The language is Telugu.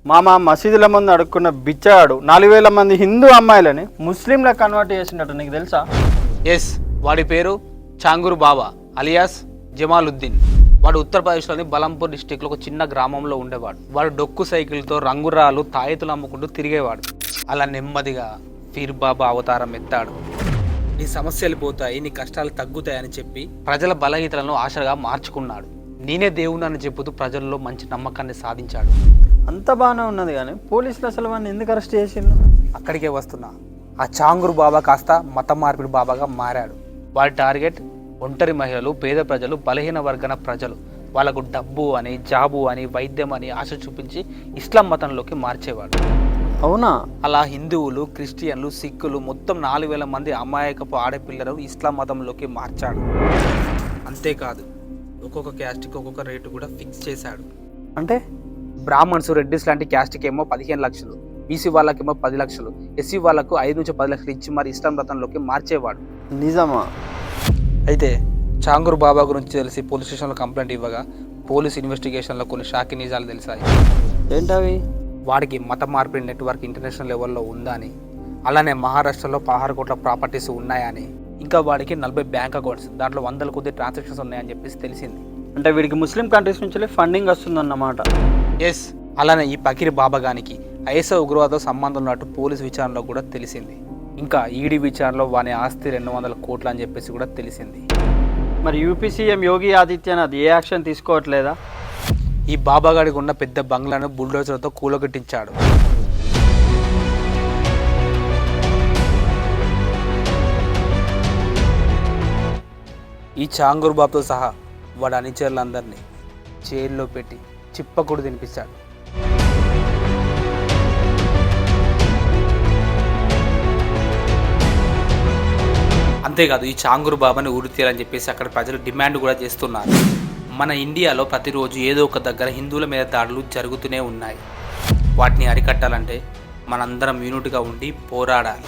మామ మసీదుల ముందు అడుక్కున్న బిచ్చగాడు 4000 మంది హిందూ అమ్మాయిలని ముస్లింలకు కన్వర్ట్ చేసినట్టు నీకు తెలుసా? ఎస్, వాడి పేరు చాంగురు బాబా అలియాస్ జమాలుద్దీన్. వాడు ఉత్తరప్రదేశ్లోని బలంపూర్ డిస్టిక్లో ఒక చిన్న గ్రామంలో ఉండేవాడు. వాడు డొక్కు సైకిల్తో రంగురాలు తాయెతులు అమ్ముకుంటూ తిరిగేవాడు. అలా నెమ్మదిగా పీర్ బాబా అవతారం ఎత్తాడు. నీ సమస్యలు పోతాయి, నీ కష్టాలు తగ్గుతాయని చెప్పి ప్రజల బలహీనతలను ఆశగా మార్చుకున్నాడు. నేనే దేవుడు అని చెబుతూ ప్రజల్లో మంచి నమ్మకాన్ని సాధించాడు. అంత బాగానే ఉన్నది కానీ పోలీసులు అసలు వాడిని ఎందుకు అరెస్ట్ చేసిండు? అక్కడికే వస్తున్నా. ఆ చాంగురు బాబా కాస్త మత మార్పిడి బాబాగా మారాడు. వాడి టార్గెట్ ఒంటరి మహిళలు, పేద ప్రజలు, బలహీన వర్గన ప్రజలు. వాళ్ళకు డబ్బు అని, జాబు అని, వైద్యం అని ఆశ చూపించి ఇస్లాం మతంలోకి మార్చేవాడు. అవునా? అలా హిందువులు, క్రిస్టియన్లు, సిక్కులు మొత్తం 4000 మంది అమాయకపు ఆడపిల్లలను ఇస్లాం మతంలోకి మార్చాడు. అంతేకాదు, ఒక్కొక్క క్యాస్ట్కి ఒక్కొక్క రేటు కూడా ఫిక్స్ చేశాడు. అంటే బ్రాహ్మణ్స్, రెడ్డిస్ లాంటి క్యాస్ట్కి ఏమో 15 లక్షలు, బీసీ వాళ్ళకేమో 10 లక్షలు, ఎస్సీ వాళ్ళకు 5 నుంచి 10 లక్షలు ఇచ్చి మరి ఇస్లాం మతంలోకి మార్చేవాడు. నిజమా? అయితే చాంగురు బాబా గురించి తెలిసి పోలీస్ స్టేషన్లో కంప్లైంట్ ఇవ్వగా పోలీస్ ఇన్వెస్టిగేషన్లో కొన్ని షాకి నిజాలు తెలిసాయి. ఏంటవి? వాడికి మత మార్పిడి నెట్వర్క్ ఇంటర్నేషనల్ లెవెల్లో ఉందని, అలానే మహారాష్ట్రలో 16 కోట్ల ప్రాపర్టీస్ ఉన్నాయని, ఇంకా వాడికి 40 బ్యాంక్ అకౌంట్స్, దాంట్లో 100 కొద్ది ట్రాన్సాక్షన్స్ ఉన్నాయని చెప్పేసి తెలిసింది. అంటే వీడికి ముస్లిం కంట్రీస్ నుంచి ఫండింగ్ వస్తుందన్నమాట. ఎస్, అలానే ఈ పకీర్ బాబాగానికి ఐఎస్ఐ ఉగ్రవాద సంబంధం ఉన్నట్టు పోలీసు విచారణలో కూడా తెలిసింది. ఇంకా ఈడీ విచారణలో వాని ఆస్తి 200 కోట్లు అని చెప్పేసి కూడా తెలిసింది. మరి యూపీ సీఎం యోగి ఆదిత్యనాథ్ ఏ యాక్షన్ తీసుకోవట్లేదా? ఈ బాబాగాడికి ఉన్న పెద్ద బంగ్లాను బుల్డోజర్తో కూలగొట్టించాడు. ఈ చాంగూర్ బాబుతో సహా వాడి అనుచరులందరినీ జైల్లో పెట్టి చిప్పకూడు తినిపించాడు. అంతేకాదు, ఈ చాంగూర్ బాబాని ఊరి తీయాలని చెప్పేసి అక్కడ ప్రజలు డిమాండ్ కూడా చేస్తున్నారు. మన ఇండియాలో ప్రతిరోజు ఏదో ఒక దగ్గర హిందువుల మీద దాడులు జరుగుతూనే ఉన్నాయి. వాటిని అరికట్టాలంటే మనందరం యూనిట్గా ఉండి పోరాడాలి.